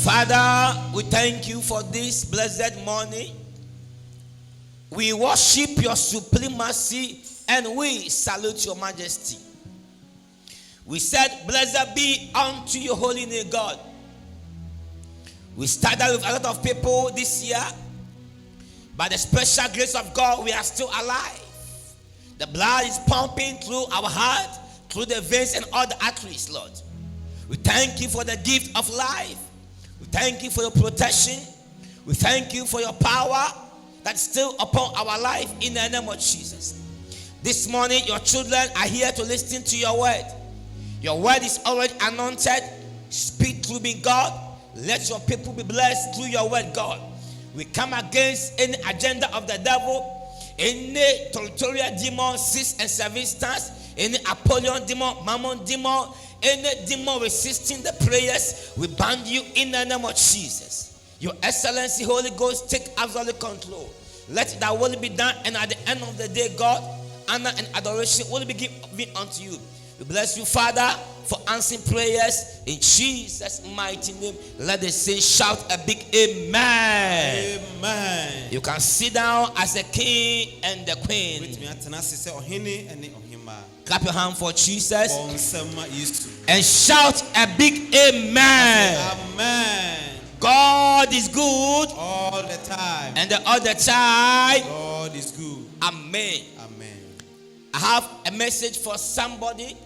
Father, we thank you for this blessed morning. We worship your supremacy and we salute your majesty. We said, blessed be unto your holy name, God. We started with a lot of people this year. By the special grace of God, we are still alive. The blood is pumping through our heart, through the veins and all the arteries, Lord. We thank you for the gift of life. We thank you for your protection. We thank you for your power that's still upon our life in the name of Jesus. This morning, your children are here to listen to your word. Your word is already anointed. Speak through me, God. Let your people be blessed through your word, God. We come against any agenda of the devil, any territorial demon, 6 and 7 stars, any Apollyon demon, Mammon demon, any demon resisting the prayers. We bind you in the name of Jesus. Your Excellency, Holy Ghost, take absolute control. Let that will be done, and at the end of the day, God, honor and adoration will be given unto you. We bless you, Father, for answering prayers in Jesus' mighty name. Let the saints shout a big amen. Amen. You can sit down as the king and the queen. Clap your hand for Jesus and shout a big amen. Amen. God is good all the time, and the other time God is good. Amen. Amen. I have a message for somebody.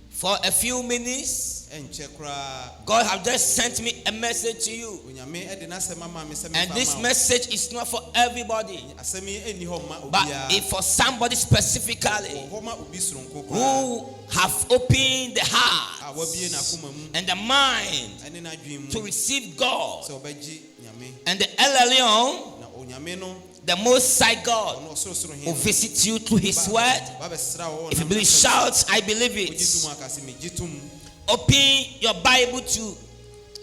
For a few minutes, God has just sent me a message to you. And this message is not for everybody, but it's for somebody specifically who have opened the heart and the mind to receive God. And the El Elyon, the Most High God, will visit you through His word. If you believe, shout, I believe it. Open your Bible to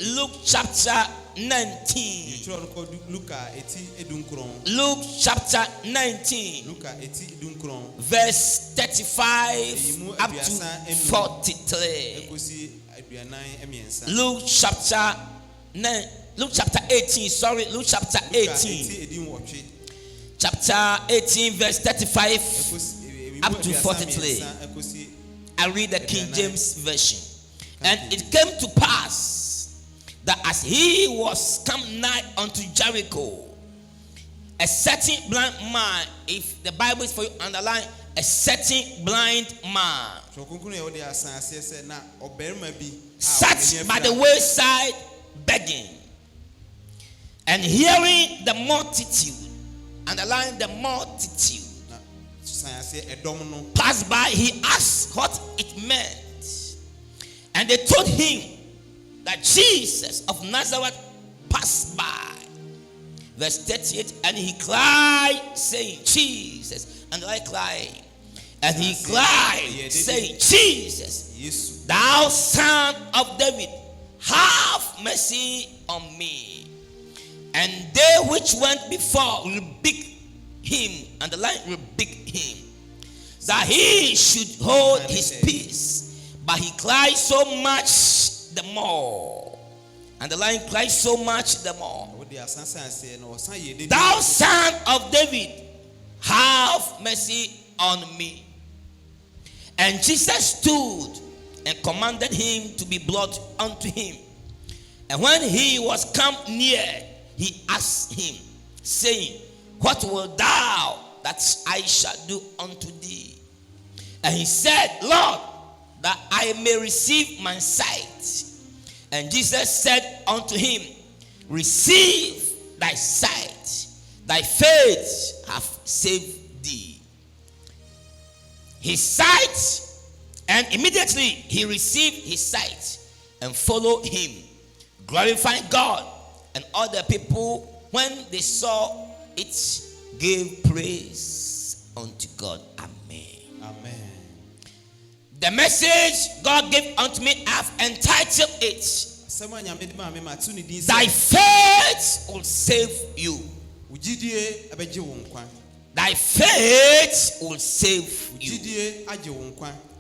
Luke chapter 19. Luke chapter 19, verse 35 up to 43. Luke chapter 9. Luke chapter 18, sorry, Luke chapter 18. Chapter 18, verse 35 up to 43. I read the King James Version. And it came to pass that as he was come nigh unto Jericho, a certain blind man, if the Bible is for you, underline, a certain blind man sat by the wayside begging. And hearing the multitude, underline the multitude, passed by, he asked what it meant. And they told him that Jesus of Nazareth passed by. Verse 38, and he cried, saying, Jesus, and I cried. And he cried, saying, Jesus, thou son of David, have mercy on me. And they which went before rebuked him, and the line rebuked him, that he should hold his peace. But he cried so much the more. And the line cried so much the more. Thou son of David, have mercy on me. And Jesus stood and commanded him to be brought unto him. And when he was come near, he asked him, saying, what wilt thou that I shall do unto thee? And he said, Lord, that I may receive my sight. And Jesus said unto him, receive thy sight. Thy faith hath saved thee. His sight, and immediately he received his sight and followed him, glorifying God. And all the people, when they saw it, gave praise unto God. Amen. Amen. The message God gave unto me, I've entitled it, thy faith will save you. Thy faith will save you.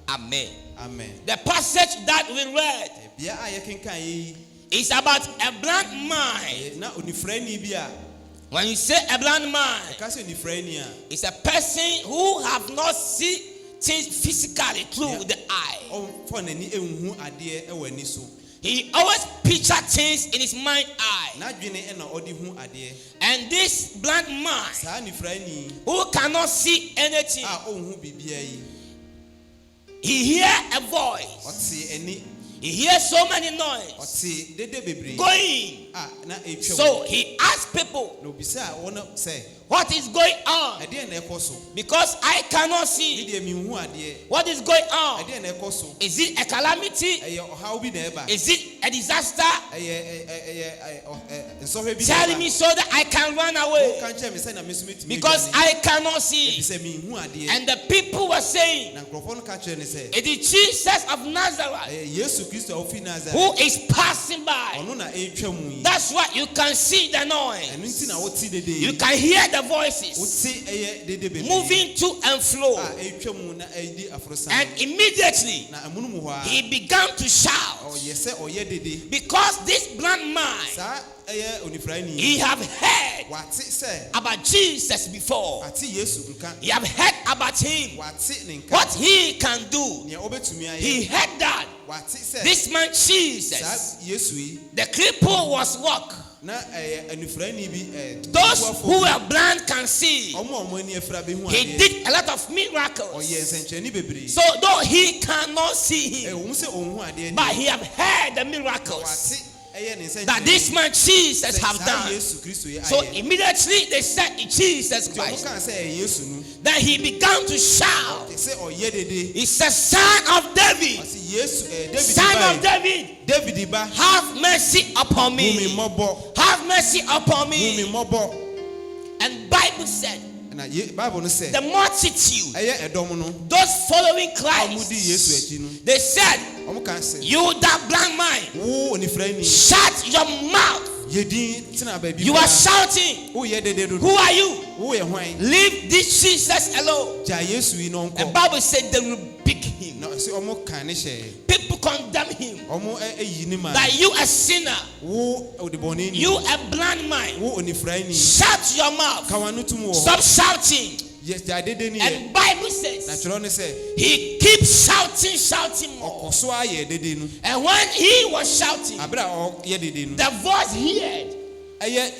Amen. Amen. The passage that we read Bia a yekenkan yi is about a blind man. na onifrani bi a When you say a blind man, ka se onifrani a it's a person who have not seen things physically through the eye. on for nani enhu ade e wani so He always picture things in his mind eye. na dwene e na odi hu ade And this blind man saa onifrani who cannot see anything, a onhu bibia yi he hear a voice. ɔte ani He hears so many noise ɔte dede bebre going. na etwa So he asks people, no bisa wona se what is going on? ade na ekoso Because I cannot ni see. de mi hu ade What is going on? ade na ekoso Is it a calamity? eye ohaw bi na eba Is it a disaster? nsɔhwɛ bi Tell me so that I can run away. kan che me se na mesumi timi Because I cannot see. bisa mi hu ade And the people were saying, na nkrofo no ka che ne se it is Jesus of Nazareth Yesu Kristo ofi Nazareth who is passing by. ono na etwa mu yi That's why you can see the enu noise. nti na woti dede You yi can hear the voices woti dede bebre moving to and fro. etwa mu na edi afrosan And immediately na amunu mu ho a he began to shout. yese oye dede Because this blind man, sa onifrani he have heard wate se about Jesus before. ate Yesu nka He have heard about him. wate ne nka What he can do. ne obetumi aye He heard that wate se this man sa Jesus, Yesu yi the cripple was walk. na onifrani bi Those who were blind can see. omo ani afra be hu He ade did a lot of oye miracles. nsenchani bebre So though he cannot see him, wo se onhu ade but he have heard the miracles wate ne nsenchani that this man Jesus have done. Yesu Kristo ye So aye immediately they said Jesus Omo Christ. kan say Yesu nu Then he began to shout. say oye dede He said, Son of David, ase Yesu David Son of David, David ba have mercy upon mumi me. mobo Have mercy upon mumi me. mobo And Bible said, na Bible no say the multitude, eye edom no those following amudi Yesu Christ, achi no they said, omo kan say you that blind man, wo onifrani shut your mouth. yedin tina ba bi You are shouting. wo ye dede do Who are you? wo ye hwan Leave this Jesus alone. ja Yesu yi no The nko Bible said they rebuke him. na say omo kan ne hye People condemn him. omo eyi ni ma That you a sinner, wo odiboni ni you a blind man, wo onifrani shut your mouth. kawanu tum wo Stop shouting. yes ja dede ni ye And Bible na says chiro ne say he keeps shouting more. okoso aye dede nu And when he was shouting, abra o ye dede nu the voice heard eye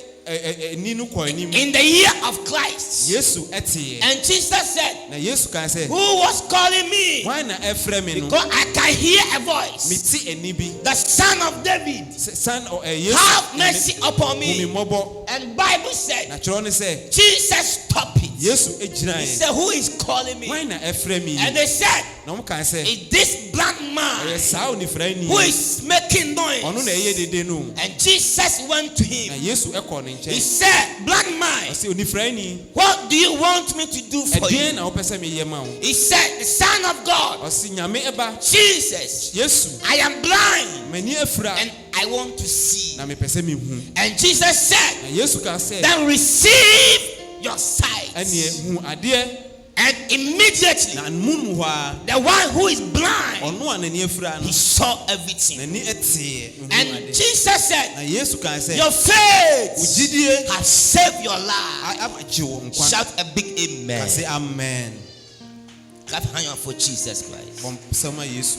ni nu ko ani mu in the year of Christ. Yesu ete And Jesus said, na Yesu kan say who was calling me? why na efre me no Because I can hear a me voice. ti ani bi The Son of David, son o Yesu have mercy upon mumi me. mobo And Bible said, na chiro ne say Jesus stopped it. Yesu ejina He ye said, who is calling why me? na efre me And they said, na mo kan say it's this blind man ye sa onifrani who is making ono na noise. eye dede nu And Jesus went to na him. Yesu ekọ ne He nche said, blind man, o say onifrani what do you want me to do for edien you? na wo pese me ye ma wo He said, the Son of God, o say nyame eba Jesus, Yesu I am blind mani afra and I want to see. na me pese me hu And Jesus said, na Yesu ka say then receive your sight. ene hu ade And immediately, na mun mu ha the one who is blind, ono anani afra no he saw everything. nani ete hu And ade Jesus said, na Yesu kan say your faith ujidie has saved your life. amaji wo nkwa Shout a big amen. ka say amen Clap hand for Jesus Christ. bom sama Yesu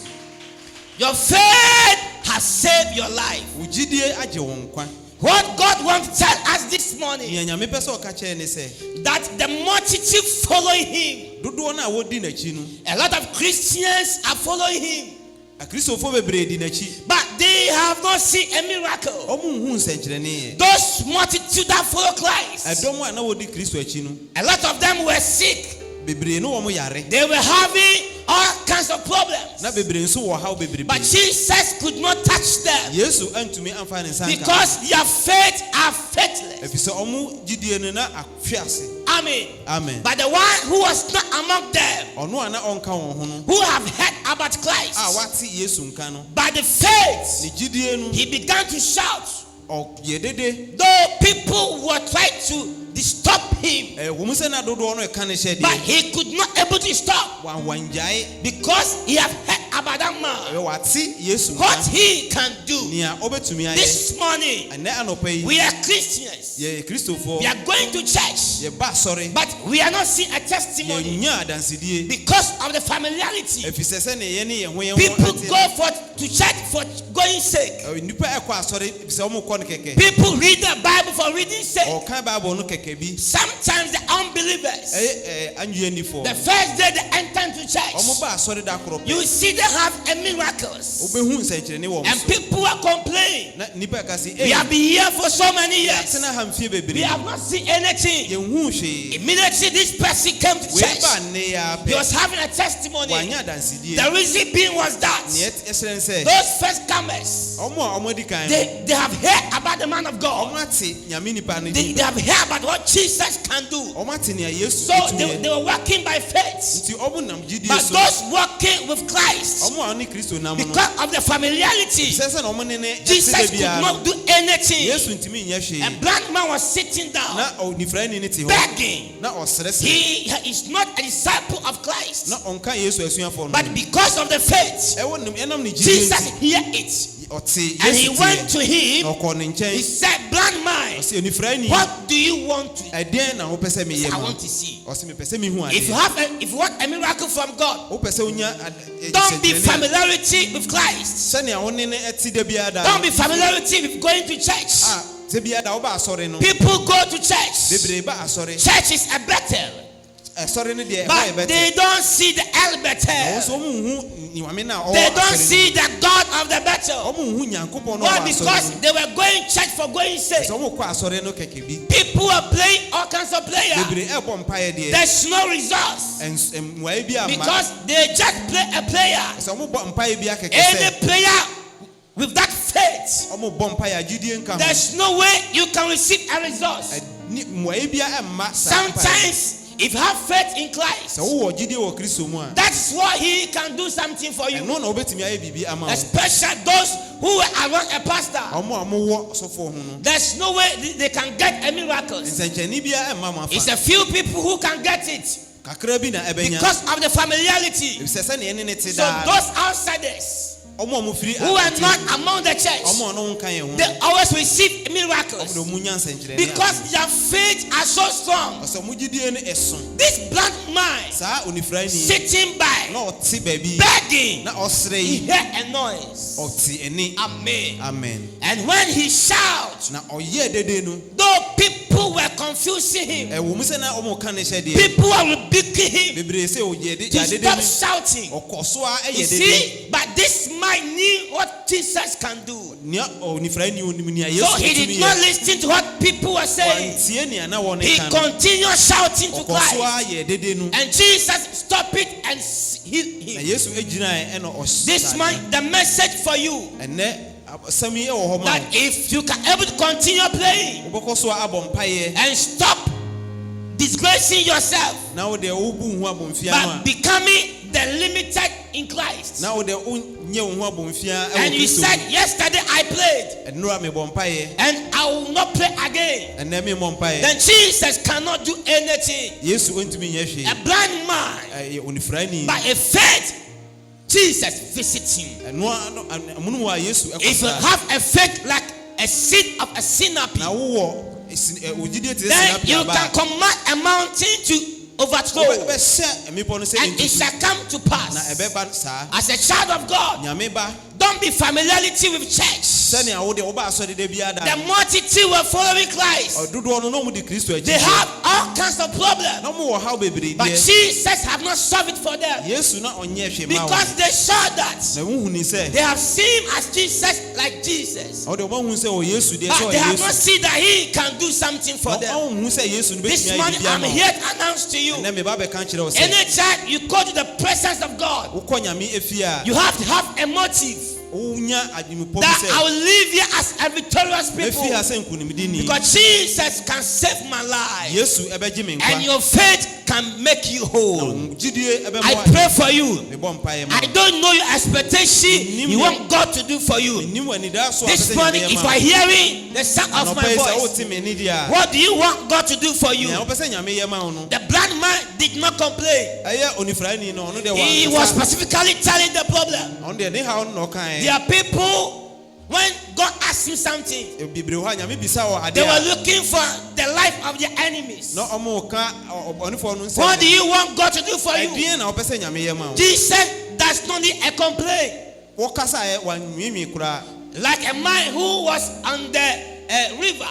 Your faith has saved your life. ujidie age wo nkwa What God wants to tell us this morning, nya nyame pese o ka che ne say that the multitude following him, dodo na wodi na chi no a lot of Christians are following him, akristofo bebre di na chi but they have not seen a miracle. omo hu nsenkyerene ye Those multitude that follow Christ, edom a na wodi Kristo achi no a lot of them were sick. bebre no wo mo yare They were having all kinds of problems. na bebre nso wo haw bebre But Jesus could not touch them Yesu antumi amfa ne sanka because their faith are faithless. efise omo gidie no na ahwe ase Amen. amen But the one who was not among them, ono ana onka won ho no who have heard about Christ, wate Yesu nka no by the faith, ne gidie no he began to shout. o yedede Though people were trying to stop him, wo mu se na dodo no e ka ne hye but de he could not able to stop wanjae because he had heard about that man, wate yesu what nka he can do. nea obetumi ayɛ This morning, ɛnɛ anɔpa yi we are Christians. yɛ kristofo We are going to church, yɛ ba sɔre but we are not seeing a testimony yɛnya adansedie because of the familiarity. efisɛ sɛ ne yɛ ne yɛn ho yɛn People ho go to church for going sake. nipa ɛkɔ asɔre efisɛ ɔmo kɔ no kɛkɛ People read the Bible for reading sake. ɔka bible no kɛkɛ bi Sometimes the unbelievers, ɛyɛ anwianifo the first day they enter into church, ɔmo ba asɔre da korɔ you see they have a miracles. wobɛhu nsɛnkyerɛnne wɔ And mo so people are complaining. na nipa ɛka se We have been here for so many years. yɛatena ha mfie We bebree have not seen anything. yɛnhu hwee Immediately this person came to church. weba nnɛ yɛ He apɛ was having a testimony. wanya adansedie The reason being was that neɛ ɛhyerɛn sɛ those first comers, ɔmo a ɔmo adi kan no they have heard about the man of God. ɔmo ate nyame nipa no They di have heard about what Jesus can do. ɔmo ate nea yesu So tumi they yɛ were walking by faith. nti ɔmo nam gyidie But so those walking with Christ, ɔmo a ɔne kristo nam no because of the familiarity, sɛ sɛ na ɔmo ne ne Jesus ɛte da could biara not no do anything. yesu ntumi nyɛ A hwee blind man was sitting down, na onifirani ne te hɔ begging. na ɔsrɛsrɛ He is not a disciple of Christ. na ɔnka yesu asuafoɔ no But because of the faith, ɛwɔ nim ɛnam ne gyidie Jesus nti heard it. ɔte And he yesu went to teɛ him. na ɔkɔɔ ne He nkyɛn said, blind man, ɔsɛ onifirani what do you want to? ɛdeɛn na wopɛ sɛ meyɛ I ma want to see. ɔsɛ mepɛ sɛ mehu If you adeɛ if you want a miracle from God, wopɛ sɛ wonya don't be nsɛnkyerɛnne familiarity with Christ. sɛnea wo ne ne ɛte da biara da Don't be familiarity with going to church. a sɛ biara da woba asɔre no People go to church. bebree ba asɔre Church is a Bethel, ɛsɔre no deɛ ɛhɔ yɛ but bɛte they don't see the El wɔn Bethel. nso ɔmo nhu nyame no a They ɔwɔ don't asɔre see the God of the no Bethel. ɔmo nhu nyankopɔn no Why? ɔwɔ Because asɔre no they were going church for going sake. sɛ ɔmo kɔ asɔre no kɛkɛ bi People are playing all kinds of players. bebree ɛbɔ mpaeɛ deɛ There's no results mmuaeɛ bi ama because they just play a player. sɛ ɔmo bɔ mpaeɛ bi akɛkɛ Any sɛ player with that faith, ɔmo bɔ mpaeɛ a gyidie nka ho there's no way you can receive a result. mmuaeɛ bi ɛmma saa mpaeɛ Sometimes, if you have faith in Christ, sɛ wowɔ gyidie wɔ kristo mu a that's why He can do something for you. ɛno na wobɛtumi ayɛ biribi ama wo Especially those who are around a pastor. ɔmo a mowɔ sɔfoɔ ho no There's no way they can get a miracle. nsɛnkyerɛnne biara ɛmma mo It's afa a few people who can get it kakra bi na ɛbɛnya because of the familiarity. sɛ sɛneɛ ne ne te So daa those outsiders ɔmo a mofiri who are not among the church, ɔmo a ɔno nka yɛn ho they always receive ɔmo miracles de ɔmo nya nsɛnkyerɛnne because their faith are so strong. ɔsɛ ɔmo gyidie no ɛso This blind man saa onifirani sitting by, na ɔte baabi begging, na ɔsrɛ he yi heard a noise. ɔte ani Amen. amen And when he shouts, na ɔyɛ dede no though people were confusing him, ɛwɔ mu sɛ na ɔmo ka ne hyɛ deɛ people were rebuking him bebree sɛ ɔyɛ de to yɛ dede stop no shouting. ɔkɔ so a You ɛyɛ dede see, but this man knew what Jesus can do. nea onifirani onim nea So yesu he tumi did not yɛ listen to what people were saying. wantie nea na wɔne He ka no continued shouting to ɔkɔ so Christ. a yɛ dede no And Jesus stopped it and healed na him. yesu gyinae ɛna ɔhyɛ This man, the message for you, ɛnɛ asɛm yi ɛwɔ hɔ ma that if you can able to continue playing wo wobɛkɔ so a abɔ mpaeɛ and stop disgracing yourself, na wode wobu wo ho abɔmfia no but a becoming the limited in Christ. na wode wonyɛ wo ho abɔmfia ɛwɔ And you kristo said, yesterday I played ɛnora mebɔ mpaeɛ and I will not play again. ɛnɛ memmɔ mpaeɛ Then Jesus cannot do anything. yesu ɔntumi nyɛ hwee A blind man, ɛyɛ onifirani by a faith, Jesus visits him. ɛnoa mu a yesu ɛkɔ If you saa have a faith like a seed of a synapse, na wowɔ ogyidie te sɛ then you sinapia can command a mountain to overthrow, wobɛhyɛ mmepɔ no sɛ and it shall come to na pass. ɛbɛba saa As a child of God, nyame ba don't be familiarity with church. sɛnea wode woba asɔre da biara The da multitude were following Christ. ɔdodoɔ no na ɔmode kristo They akyi have all kinds of problems, na ɔmowɔ haw bebree but deɛ Jesus have not solved it for them yesu na ɔnyɛ hwee ma wo because they saw that na wohu ni sɛ they have seen as Jesus like Jesus, ɔde ɔmahu sɛ ɔ yesu deɛ but sɛ they ɔyɛ have not yesu seen that He can do something for na them. ɔnhu sɛ yesu no This bɛtumi ayɛ morning, biribi I'm ama wo here to announce to you: ɛnɛ meba bɛka kyerɛ wo sɛ anytime you go to the presence of God, wokɔ nyame efie a you have to have a motive wonya adwemmepɔ bi that I sɛ will live here as a victorious mɛfie ha people sɛ nkonimdini because Jesus can save my life yesu ɛbɛgye me and nkwa your faith can make you whole. gyidie ɛbɛma I pray for you. mebɔ mpaeɛ ma I don't know your expectation you want God to do for you. nim w'anidaa so a This wopɛ sɛ morning, nyame if yɛ you ma are hearing the sound of my anɔpa yi sɛ voice, wote me ani deɛ a what do you want God to do for you? nea wopɛ sɛ nyame yɛ ma wo no The blind man did not complain. ɛyɛ onifirani no ɔno deɛ He was specifically telling the problem. ɔno deɛ ne haw no na ɔkaeɛ There are people, when God asks him something, bebree hɔ a nyame bisa wɔ they adeɛ were a looking for the life of their enemies. na ɔmo ka ɔbɔnefoɔ no What do nsɛm you want God to do for you? ɛdeɛn na wopɛ sɛ nyame yɛ ma wo Jesus does not need a complaint. wɔkasa a wanwiinwii koraa Like a man who was on the river,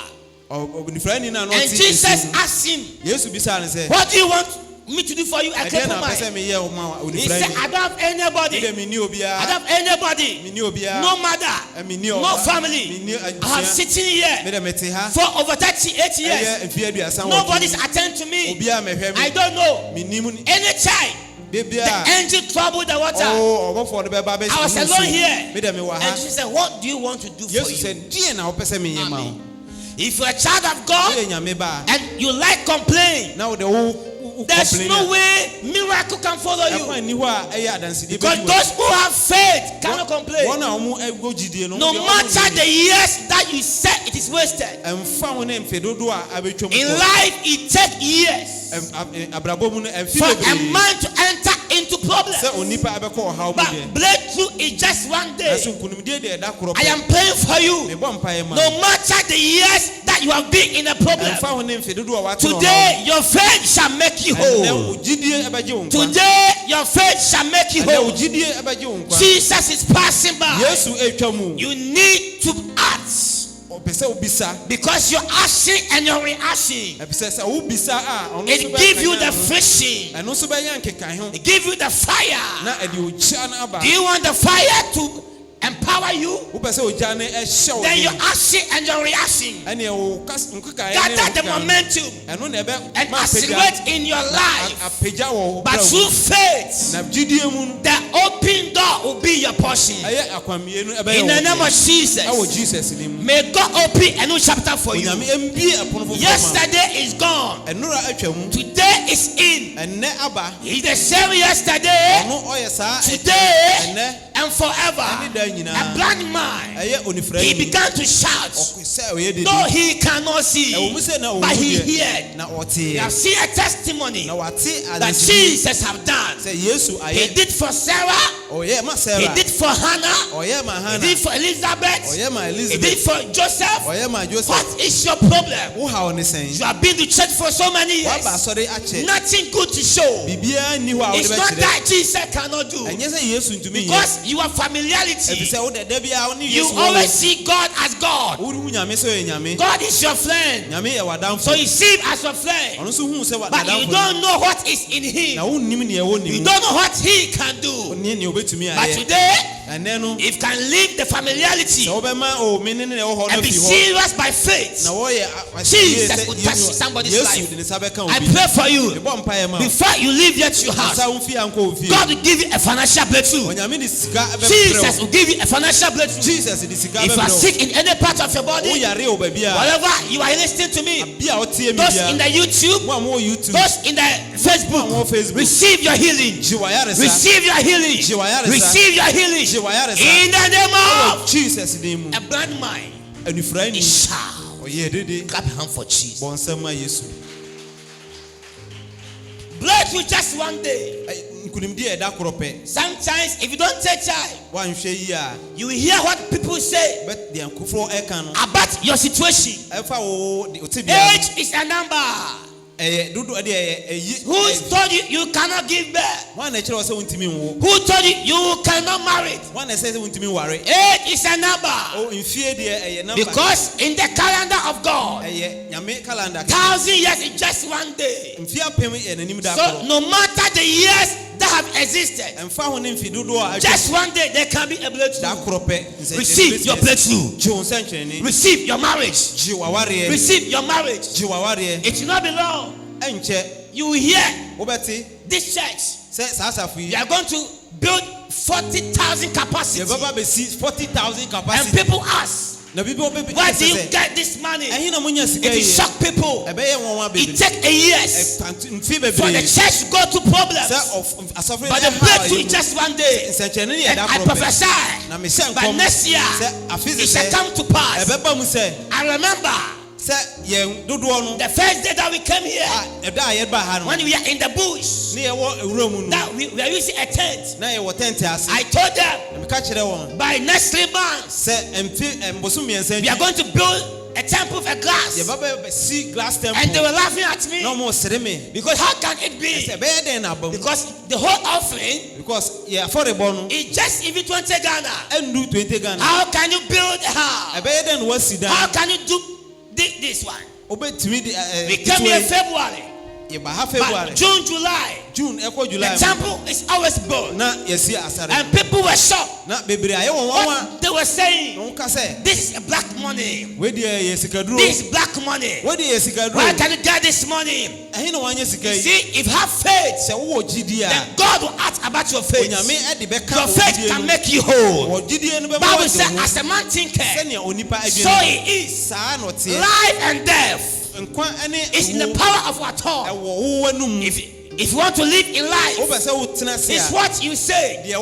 onifirani no a na and ɔte Jesus nsuo mu. asked him, yesu bisaa no sɛ what do you want me to do for you? A ɛdeɛn crippled na wopɛ sɛ man. meyɛ wo ma He said, onifirani I don't have anybody. medeɛ menni I obiara don't have anybody. menni obiara No mother. menni No ɔba family. menni I am abusua sitting here medɛ mete ha for over 38 years. ɛyɛ mfeɛ aduasa Nobody's attend to me. obiara mɛhwɛ I me don't know. mennim Any child, de the biara angel troubled the water. ɔbɔfoɔ no bɛba bɛsi I was wo alone nsuo. here. medɛ mewɔ And ha Jesus said, what do you want to do for yesu you? sɛ deɛ na wopɛ sɛ meyɛ ma wo Amen. If you're a child of God woyɛ nyame ba and you like complain, a na wode wo there's no way miracle can follow you. ɛkwan nni hɔ a ɛyɛ adansedie Because bɛdi those who have faith cannot complain. wɔn a ɔmo ɛwɔ gyidie no No deɛ ɔmo matter nyɛ. the years that you said it is wasted. ɛmfa ho ne mfe dodoɔ a abɛtwam In life, it takes years abrabɔ mu no ɛmfe for a bebree man to enter into problems. sɛ onipa ɛbɛkɔ ɔhaw mu But deɛ breakthrough is just one day. ɛso nkonimdie deɛ ɛda korɔ I am praying for you. mebɔ mpaeɛ ma No matter the years that you have been in a problem, ɛmfa ho ne mfe dodoɔ a wate no today your faith shall make you ɛnɛ whole. wo gyidie ɛbɛgye wo nkwa Today your faith shall make you ɛnɛ wo whole. gyidie ɛbɛgye wo nkwa Jesus is passing by. yesu ɛtwa mu You need to act ɔpɛ sɛ wobisa because your action and your reaction, ɛpɛ sɛ sɛ wobisa a ɔno nso it gives you bɛka the ho. friction, ɛno nso bɛyɛ nkekae ho it gives you the fire. na ɛde ogya no aba Do you want the fire to empower you? wopɛ sɛ ogya no ɛhyɛ wo Then your den action and your reaction ɛneɛ wo nkekaeɛ gather the momentum ɛno na and ɛbɛma apagya accelerate in your life. apagya wɔ wo But brɛ through mu faith, na gyidie mu no the open door will be your portion. ɛyɛ akwamie no ɛbɛyɛ In the wo name of dɛ. Jesus, ɛwɔ jesus ne mu may God open a new chapter for you. onyame ɛmbie ɛpono foforɔ ma Yesterday is gone. ɛnora atwa mu Today is in. ɛnnɛ aba He's the same yesterday, ɔno ɔyɛ saa today, ɛnnɛ and forever. ɛne da A nyinaa blind man, ɛyɛ onifirani he began to shout. sɛ ɔyɛ dede Though he cannot see, ɛwɔ mu sɛ na but he ɔwu deɛ heard. na We ɔtee have seen a testimony na wate that adansedie Jesus have done. sɛ yesu He ayɛ did for Sarah, ɔyɛ ma he sara did for Hannah, ɔyɛ ma he hana did for Elizabeth, ɔyɛ ma he did elizabeth for Joseph. ɔyɛ ma joseph What is your problem? wo haw ne sɛn You have been to church for so many waba years. asɔre akyɛ Nothing good to show. biribiara nni hɔ a wode It's not bɛkyerɛ that Jesus cannot do. ɛnyɛ sɛ yesu ntumi nyɛ Because you have ɛfiri familiarity. sɛ wode da biara wo ne You yesu always see God as God. worehu nyame sɛ ɔyɛ nyame God is your friend. nyame yɛ w'adamfo So you see him as your friend. ɔno nso huu sɛ But you w'adamfo don't know what is in na him. wonnim neɛ ɛwɔ ne You mu don't know what he can do. ɔneɛ neɛ wobɛtumi But ayɛ today, ɛnɛ no if you can leave the familiarity sɛ wobɛma o me ne ne ɛwɔ hɔ no and be afi hɔ serious by faith, na wɔyɛ Jesus will touch somebody's yesu life. de ne nsa bɛka I obi pray for you. mebɔ mpaeɛ ma wo. Before you leave yet your house, Asa wo mfie a nkɔ wo fie God will give you a financial breakthrough. onyame de sika bɛbrɛ Jesus wo will give you a financial breakthrough. jesus de sika If you are bɛbrɛ sick in any part of your wo body, woyare wo baabi a whatever you are listening to me, bi a wotie me those in bia the YouTube, mo a mowɔ youtube those in the Facebook, mo a mowɔ facebook receive your healing. gye wayaresa Receive your healing. Gye wayaresa. Receive your healing. gye wayaresa In the name wɔ of jesus din mu a blind mind. anifirani Is shout. ɔyɛ dede Clap your hand for Jesus. bɔ nsɛm ma yesu Breakthrough just one day. nkonimdi a ɛda korɔ pɛ Sometimes, if you don't take time, woanhwɛ yi a you will hear what people say bɛ deɛ nkofoɔ ɛka no about your situation. ɛfa wo wote bia Age is a number. ɛyɛ dodo ɛde ɛyi Who told you you cannot give birth? wana ɛkyerɛ wɔ sɛ wontumi nwo Who told you you cannot marry? wana ɛsɛ sɛ wontumi nware Age is a number. o mfie deɛ ɛyɛ namba Because in the calendar of God, ɛyɛ nyame calendar 1,000 years is just one day. mfie apem yɛ n'anim da So korɔ no matter the years that have existed, ɛmfa ho ne mfi dodoɔ a just one day there can be a da breakthrough. korɔ pɛ Receive your breakthrough. gye wo nsɛnkyerɛnne Receive your marriage. gye wawareɛ Receive your marriage. gye wawareɛ It will not be long. ɛnkyɛ You will hear wobɛte this church. sɛ saa asafo You yi are going to build 40,000 capacity. yɛbɛba bɛsi 40,000 And capacity people ask, Na bibi obe. Where do you get this money? Ehina munya sika It yi. shock people. Ebeye won wa bebre. It take a years Mfi bebre. for the church to go to problems. But the breakthrough is just one day. And I prophesy. But next year, it shall come to pass. I remember the first day that we came here, when we are in the bush, that we are using a tent. I told them, by next 3 months, we are going to build a temple of a glass. And they were laughing at me. Because how can it be? Because the whole offering is just even 20 Ghana. How can you build a house? How can you do this one? We came here in February. But June, the temple is always built. And people were shocked. What they were saying, this is black money. This is black money. Where can you get this money? You see, if you have faith, then God will ask about your faith. Your faith can make you whole. Bible says, as a man thinketh, so he is. Life and death is in the power of our tongue. If you want to live in life, it's what you say. 2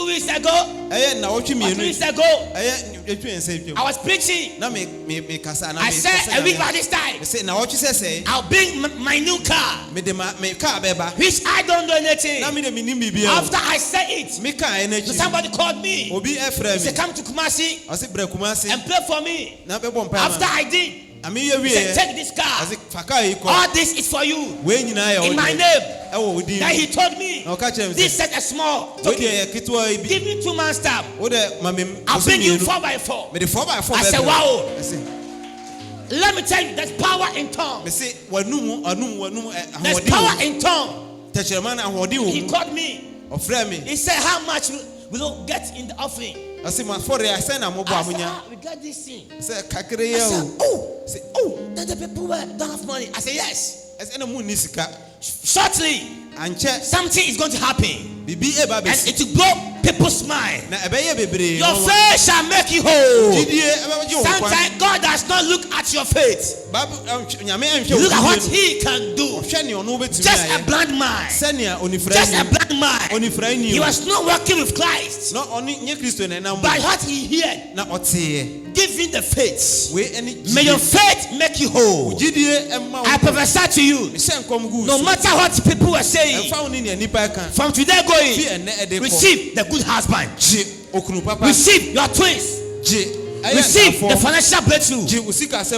weeks ago, 3 weeks ago, I was preaching. I said a week by this time, I'll bring my new car, which I don't do anything. After I said it, so somebody called me. He said, come to Kumasi and pray for me. After I did, he said, take this car. All this is for you. In my name. Then he told me, this set a small. Give me 2 months time. I'll bring you 4x4. I said, wow. Let me tell you, there's power in tongue. There's power in tongue. He called me. He said, how much will you get in the offering? I said, we got this thing. I said, oh, then the people don't have money. I said, yes. Shortly, something is going to happen. And it will blow people's mind. Your faith shall make you whole. Sometimes God does not look at your faith. Look at what he can do. Just a blind man. Just a blind man. He was not working with Christ. By what he heard. Give him the faith. May your faith make you whole. I prophesy to you. No matter what people are saying, from today going, receive the good husband. Receive your twins. Receive the financial breakthrough.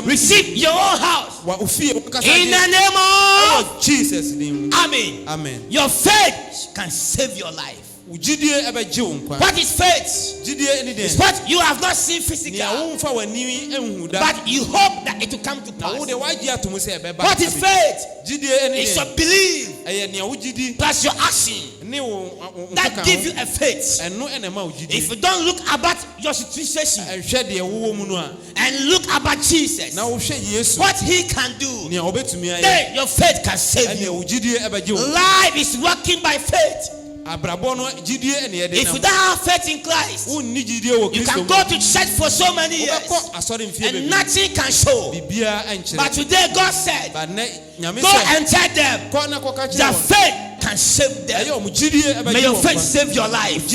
Receive your own house. In the name of Jesus. Amen. Amen. Your faith can save your life. What is faith? It's what you have not seen physically, but you hope that it will come to pass. What is faith? It's your belief plus your action that give you a faith. If you don't look about your situation and look about Jesus, what he can do, then your faith can save you. Life is working by faith. If you don't have faith in Christ, you can go to church for so many years and nothing can show. But today God said, go and tell them that faith can save them. May your faith save your life.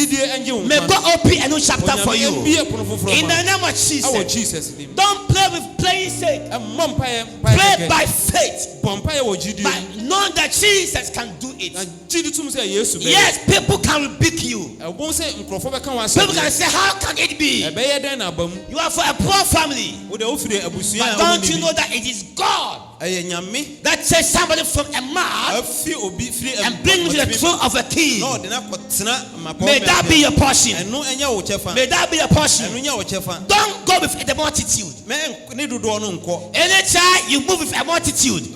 May God open a new chapter for you. In the name of Jesus. Don't play with playing sake. Pray by faith. By knowing that Jesus can do it. Yes, people can rebuke you. People can say, how can it be? You are for a poor family. But don't you know that it is God that says somebody from a mouth and bring him to the throne of a king? May that be your portion. May that be your portion. Don't go with the multitude. Anytime you move with a multitude,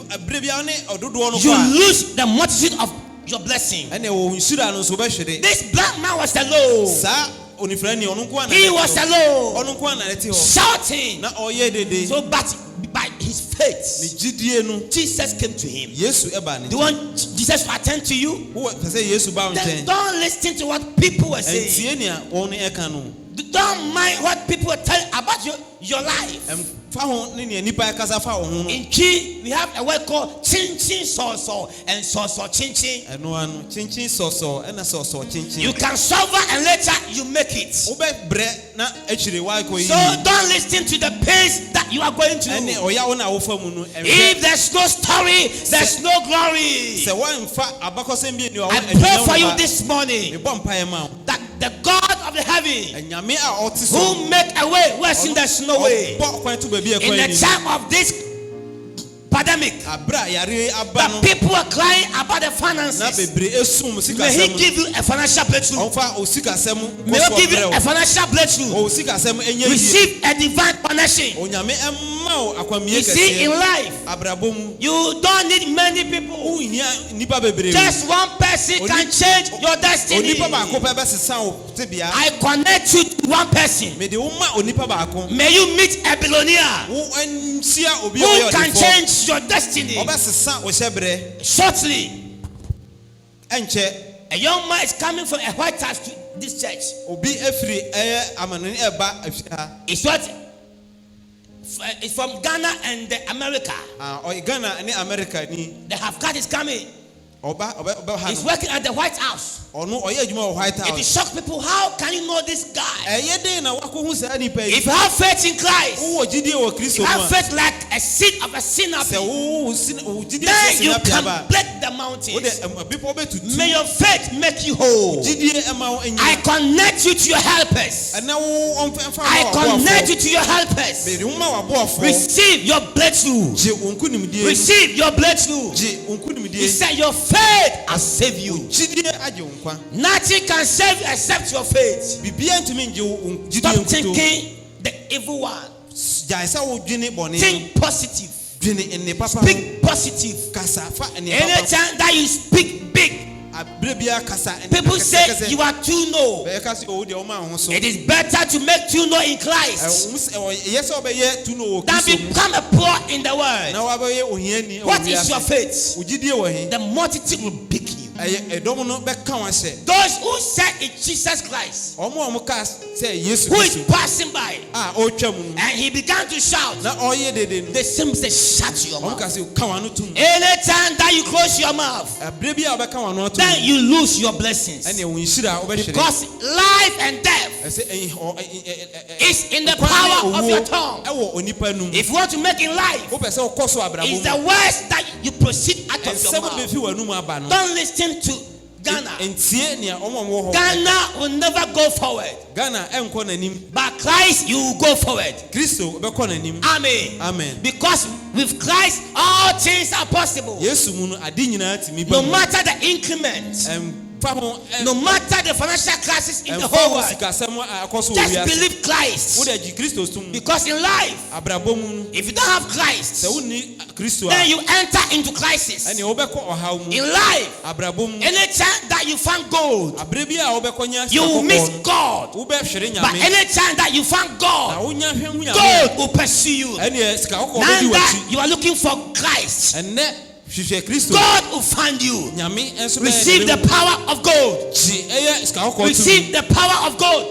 you lose the multitude of your blessing. This black man was alone. He was alone, shouting. So, but by his faith, Jesus came to him. Do you want Jesus to attend to you? Then don't listen to what people are saying. Don't mind what people tell about your life. Fa ho ne ne nipa kasa fa ho no. In Chi, we have a word called chin chin so and so chin chin. Eno anu chin chin so and so chin chin. You can suffer and later you make it. Obe bre na echire wa ko yi. So don't listen to the pains that you are going through. Ene oya wo na wo fa mu no. If there's no story, there's no glory. Se wan fa abakosem bi ni o. I pray for you this morning Me bom pae ma. that the God of the heaven Enyame a otiso. who make a way where there's no way. In the time of this pandemic, the people are crying about the finances. May He give you a financial breakthrough. May He give you a financial breakthrough. Receive a divine connection. You see, in life, you don't need many people. Just one person can change your destiny. I connect you to one person. May you meet a billionaire who can change your destiny. Shortly, a young man is coming from a White House to this church. It's from Ghana and America. The half-cut is coming. He's working at the White House. It shocks people. How can you know this guy? If you have faith in Christ, if you have faith like a seed of a sinner, then you can break the mountains. May your faith make you whole. I connect you to your helpers. I connect you to your helpers. Receive your breakthrough. Receive your breakthrough. He said your faith has saved you. Nothing can save you except your faith. Stop thinking the evil one. Think positive. Speak positive. Anytime that you speak big, people say you are too low. It is better to make too low in Christ than become a poor in the world. What is your faith? The multitude will pick you. Those who say it's Jesus Christ, who is passing by, and he began to shout, the same say, shut your mouth. Anytime that you close your mouth, then you lose your blessings. Because life and death is in the power of your tongue. If you want to make in life, it's the words that you proceed out of your mouth. Don't listen to Ghana. Ghana will never go forward. But Christ, you will go forward. Amen. Amen. Because with Christ, all things are possible. No matter the increment, no matter the financial crisis in the whole world, just believe Christ. Because in life, if you don't have Christ, then you enter into crisis. In life, anytime that you find gold, you will miss God. But anytime that you find God, God will pursue you. Now that you are looking for Christ, God will find you. Receive the power of God. Receive the power of God.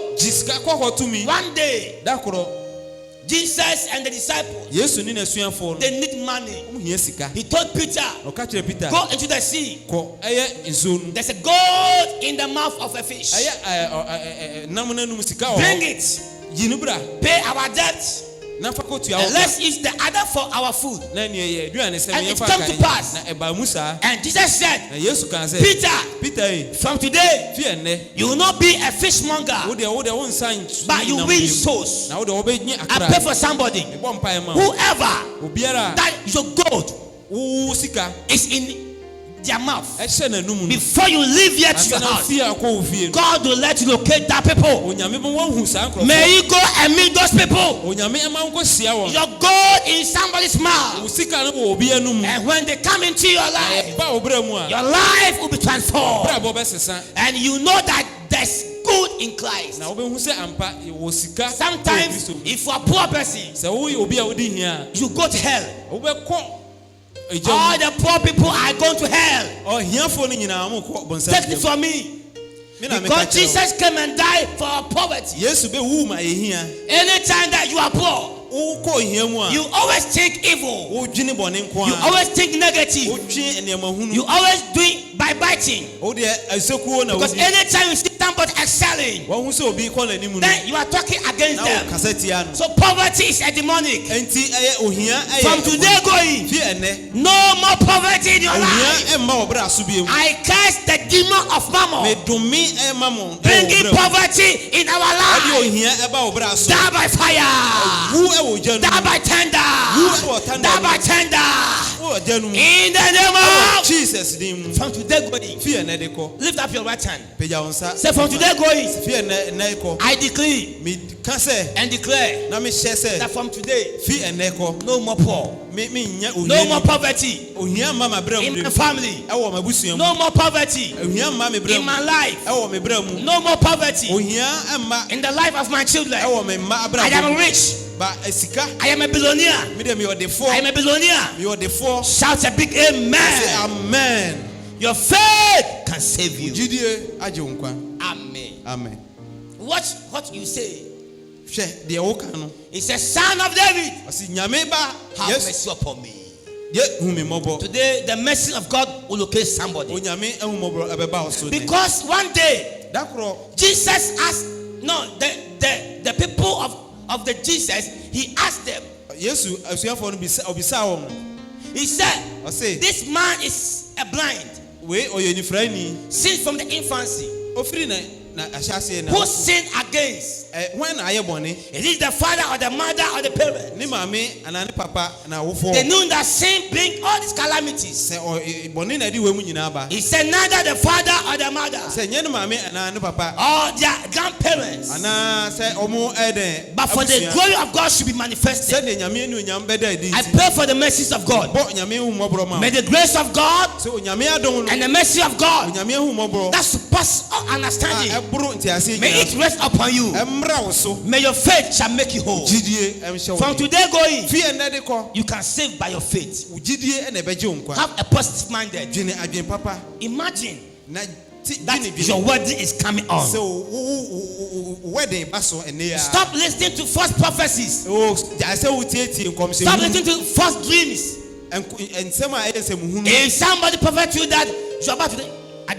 One day, Jesus and the disciples, they need money. He told Peter, go into the sea. There's a gold in the mouth of a fish. Bring it. Pay our debt. And let's eat the other for our food. And it came to pass. And Jesus said, Peter, from today, you will not be a fishmonger, but you win souls. I pray for somebody. Whoever that your gold is in their mouth, before you leave here to your house, God will let you locate that people. May you go and meet those people. Your gold in somebody's mouth, and when they come into your life will be transformed, and you know that there's good in Christ. Sometimes if you are a poor person, you go to hell. All the poor people are going to hell. Take it from me. Because Jesus came and died for our poverty. Yesu be wu ma ehia. Anytime that you are poor, Wo ko ehia mu a. you always think evil. Wo dwini bone nko a. You always think negative. Wo twi enema hunu. You always do by biting. Wo de asekuo na wo. Because anytime you see somebody excelling, Wo hu se obi ko na nimu no. then you are talking against them. Kasetia no. So poverty is a demonic. Enti ohia From today going, fi ene. no more poverty in your life. Ohia emma obra so bi. I curse the demon of mammon. Me dumi emma Bringing poverty in our life. Ohia eba obra so. Die by fire. Wu e wo janu. Die by tender. Die by tender. Wo janu. In the name of Jesus name. From today going, Fi ene de ko. lift up your right hand. Peja onsa. Say from today going, Fi ene ko. I decree Me ka se and declare na me hye se. that from today, Fi ene ko. no more poor, Me nya no ohia. more poverty Ohia mama bra in mu. my family, E wo mabusuam. no more poverty Ohia mama me bra in mu. my life, E wo me bra mu. no more poverty Ohia emma in the life of my children. e wo me ma abra. I am rich. Ba esika. I am a billionaire. Me de me odefo. I am a billionaire. Me odefo. Shout a big Say amen. amen. Your faith can save you. Jidie agye nkwa. Amen. Amen. Watch what you say. Hwɛ deɛ wo ka no. It's a son of David. Ɔsi nyame ba. Have Yes. mercy upon me. Ye hu me mmɔbɔ. Today, the mercy of God will locate somebody. Onyame ehu mmɔbɔ ɛbɛba wo so. Because one day, Da korɔ Jesus asked, no, the people of the Jesus, he asked them, Yesu asuafoɔ no obisa wɔn. he said, Ɔse this man is a blind wei ɔyɛ onifirani. since from the infancy. Ofiri na ahyɛ aseɛ na. Who sinned against? Hwan na ayɛ bɔne? Is it the father or the mother or the parent? Ne maame anaa ne papa na awofoɔ. They knew that sin brings all these calamities. Sɛ bɔne na ɛde wɔ mu nyinaa ba. He said neither the father or the mother Sɛ nyɛ ne maame anaa ne papa. or their grandparents, Anaa sɛ ɔmo ɛdɛn. but for the glory of God should be manifested. Sɛdeɛ nyame ne onyam bɛda adi. I pray for the mercies of God. Bɔ nyame hu mmɔborɔ ma. May the grace of God Sɛ onyame adom no. and the mercy of God Onyame hu mmɔborɔ. that surpasses all understanding, Ɛboro nteaseɛ may it nyinaa. rest upon you. Ɛmmra wo so. May your faith shall make you whole. Gyidie ɛmhyɛ wo From den. today going, Fie ɛnnɛ de kɔ. you can save by your faith. Wo gyidie ɛna ɛbɛgye wo nkwa. Have a positive minded. Dwene adwen papa. Imagine Na that dwene your dwene. wedding is coming Sɛ on. wo wedding ba so ɛnnɛ a. Stop listening to false prophecies. Gyae sɛ wotietie nkɔmhyɛ Stop hu. listening to false dreams. Nsɛm a ɛyɛ nsɛm hunu. If somebody prophet you that you're about to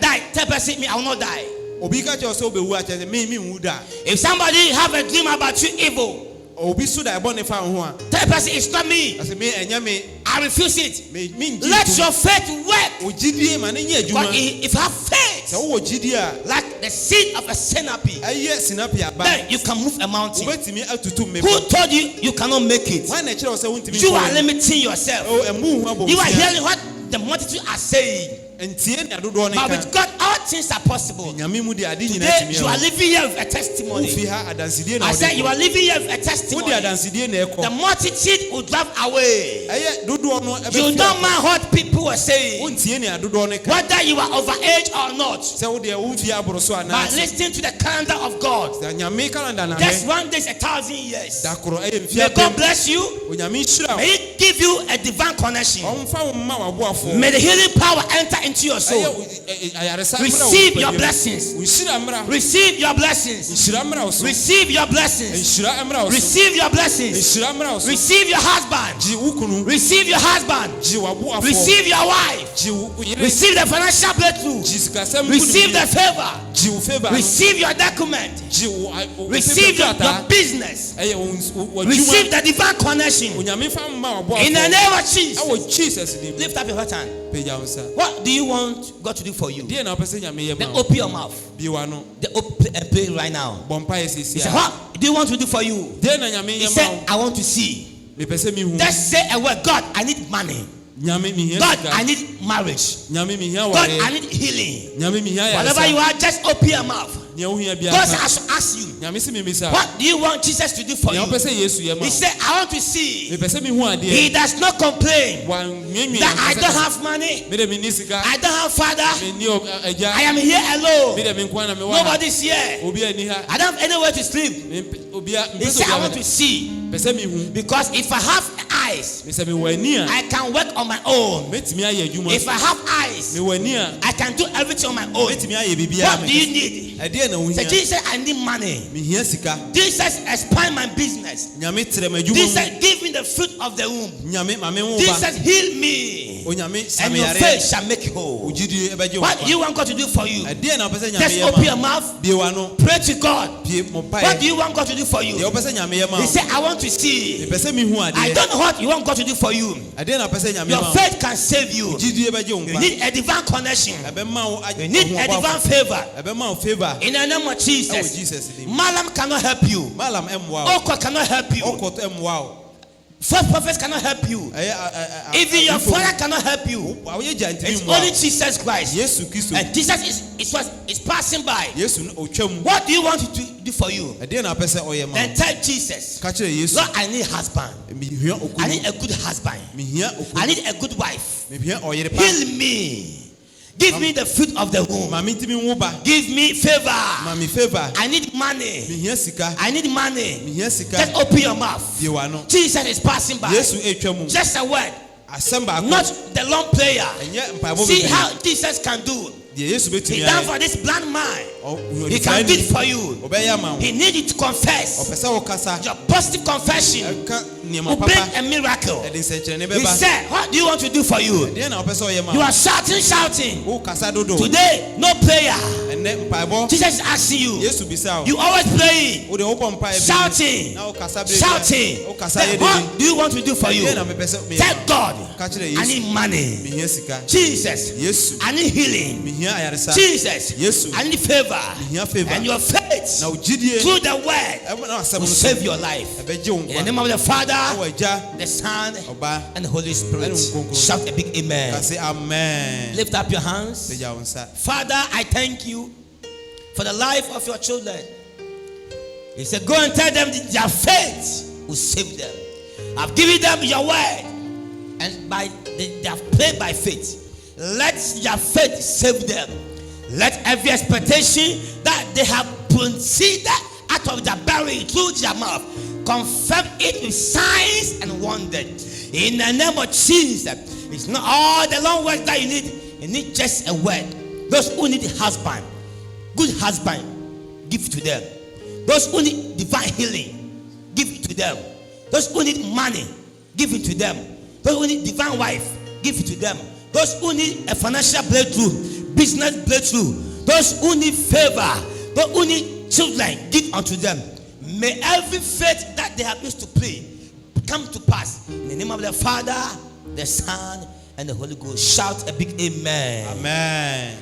die, tell person me I will not die. Obi ka kyerɛ sɛ wobɛwu akyerɛ sɛ me nwu da. If somebody have a dream about you evil, Obi so da ɛbɔ ne fa wo ho a. tell person it's not me. Ɔsɛ me ɛnyɛ me. I refuse it. Me ngyi Let tom. your faith work. Wo gyidie ma ne nyɛ But adwuma. if you have faith, Sɛ wowɔ gyidie a like the seed of a centipede, ɛyɛ sinapi aba. then you can move a mountain. Wobɛtumi atutu Who mmepɔ. told you you cannot make it? Hwan na ɛkyerɛ wo sɛ wontumi You nkɔ are ɛ? limiting yourself. Ɛmu hu abɔ You are nsia. hearing what the multitude are saying. Ntie ne adodoɔ ne But ka. with God, all things are possible. Nyame mu de ade nyinaa Today, tumi you are ɛwɔ. living here with a testimony. Wofi ha adansidie na I wode said, you kɔ. are living here with a Wode testimony. adansidie na The ɛkɔ. multitude will drive away. Ɛyɛ dodoɔ no You ɛbɛfi don't akɔ. mind what people are saying, Wontie ne adodoɔ ne ka. whether you are over age or not. Sɛ wodeɛ womfi aboro so But anaa. listen to the calendar of God. Sɛ Nyame calendar na Just hɛ. one day is 1,000 years. Da korɔ ɛyɛ mfi May God apem. bless you. Onyame nhyira wo. May He give you a divine connection. Ɔmfa wo mma w'aboafoɔ. May the healing power enter into your soul. Ɛyɛ ayaresa mmra wo Receive your nipadua mu. blessings. Wo nhyira mmra. Receive your blessings. Nhyira mmra wo so. Receive your blessings. Nhyira mmra wo so. Receive your blessings. Nhyira mmra wo so. Receive your husband. Gye wo kunu. Receive your husband. Gye w'aboafoɔ. Receive your wife. Gye wo yere. Receive the financial breakthrough. Gye sikasɛm Receive the favor. Gye wo favor no. Receive your document. Gye wo Receive your krataa. business. Ɛyɛ wo Receive adwuma. the divine connection. Onyame fa mma w'aboafoɔ. In the name of Jesus. Ɛwɔ Jesus dim. Lift up your right hand. Pagya wo nsa. What do you want God to do for you? Deɛ na wopɛ sɛ Nyame yɛ Then ma wo? open your mouth. Bie w'ano. Then open and pray right now. Bɔ mpaeɛ He seesie said, a. what do you want to do for you? Deɛ na Nyame He yɛ ma said, wo? I want to see. Mepɛ sɛ mihu. Just say a word. God, I need money. Nyame mihia God, sika. I need marriage. Nyame mihia God, ware. I need healing. Nyame mihia Whatever you yaresa. are, just open your mouth. Nea wohia bia God ka. I should ask you, Nyame se me bisa. what do you want Jesus to do for Nea you? wopɛ sɛ Yesu yɛ ma He wo. said, I want to see. Mepɛ sɛ mihu adeɛ. He does not complain Wa nwenwen. that I don't have money. Me de me ni sika. I don't have father. Me ni agya. I am here Me alone. de me nko na me wa. ha. Nobody's here. Obi ani ha. I don't have anywhere to sleep. Me obi a He said, I want to see. Pɛ sɛ mihu. Because if I have eyes, Me sɛ me wɔ ani a. I can work on my own. Metimi ayɛ adwuma. If I have eyes, Me wɔ ani a. I can do everything on my own. Metimi ayɛ biribiara What me. do you need? need? Say, Jesus, I need money. mihia sika Jesus, expand my business. nyame trɛ m'adwuma Jesus, mu give me the fruit of the womb. nyame ma me ho ba Jesus, heal me. onyame And same your yare faith shall make you whole. ojidie ɛbɛgye wo What do kwa you want God to do for you? ɛdeɛ na wopɛ sɛ nyame Just yɛ open your ma mouth. bie w'ano Pray to God. bie mo What do mpaeɛ you want God to do for deɛ you? wopɛ sɛ nyame yɛ ma He wo said, I want to see. mepɛ sɛ mehu I adeɛ don't know what you want God to do for you. ɛdeɛ na wopɛ sɛ nyame Your ma wo faith can save you. ojidie bɛgye wo You nkwa need a divine connection. ɛbɛma wo You need a divine favor. ɛbɛma wo favor In the name of ɛwɔ Jesus. Jesus dim Malam cannot help you. malam ɛmmoa wo Okot cannot help you. ɔkɔtɔ ɛmmoa wo False prophets cannot help you. Even your father cannot help you. woyɛ gya ntimi It's mmoa only wo Jesus Christ. yesu kristo And Jesus is passing by. yesu no ɔtwa mu What do you want to do for you? ɛdeɛ na wopɛ sɛ ɔyɛ ma Then wo tell Jesus, ka kyerɛ yesu Lord, I need husband. mehia I need okunu a good husband. mehia I okunu need a good wife. mehia ɔyere pa Heal me. Give me the fruit of the womb. ma mentimi wo ba Give me favor. ma me favor I need money. mehia sika I need money. mehia sika Just open your mouth. bie w'ano Jesus is passing by. yesu ɛtwa mu Just a word, asɛm baako not the long prayer. ɛnyɛ mpaebɔ See bebree how Jesus can do. deɛ yesu He bɛtumi done ayɛ for this blind man. Ɔ- He can do it for you. ɔbɛyɛ ama wo He need you to confess. ɔpɛ sɛ wokasa Your positive confession ɛka nneɛma will bring papa a miracle. ɛde nsɛnkyerɛnne He bɛba said, what do you want to do for you? deɛ na wopɛ sɛ ɔyɛ ma You wo are shouting. wokasa dodo Today, no prayer. ɛnɛ mpaebɔ Jesus is asking you. yesu bisa wo You always praying, wode wobɔ mpae bi shouting, na wokasa berɛ shouting. wokasa Then yɛ what dede do you want to do for you? deɛ na mepɛ sɛ meyɛ Tell ma wo. God, ka kyerɛ I yesu need money. mehia sika Jesus, yesu I need healing. mehia ayaresa Jesus, yesu I need favor. mehia favor And your faith na wogyidie through the word ɛmo na asɛm will no so save your life. ɛbɛgye wo In the nkwa name of the Father, ɛwɔ agya the Son, ɔba and the Holy Spirit. ɛne wo nkonkron. Shout a big ka amen. se amen Lift up your hands. pagya wo nsa Father, I thank you for the life of your children. He said, go and tell them that their faith will save them. I've given them your word, and they have prayed by faith. Let your faith save them. Let every expectation that they have proceeded out of their belly through their mouth, confirm it with signs and wonders. In the name of Jesus, it's not all the long words that you need. You need just a word. Those who need a husband, good husband, give it to them. Those who need divine healing, give it to them. Those who need money, give it to them. Those who need divine wife, give it to them. Those who need a financial breakthrough, business breakthrough, those who need favor, those who need children, give unto them. May every faith that they have used to pray come to pass. In the name of the Father, the Son, and the Holy Ghost. Shout a big amen. amen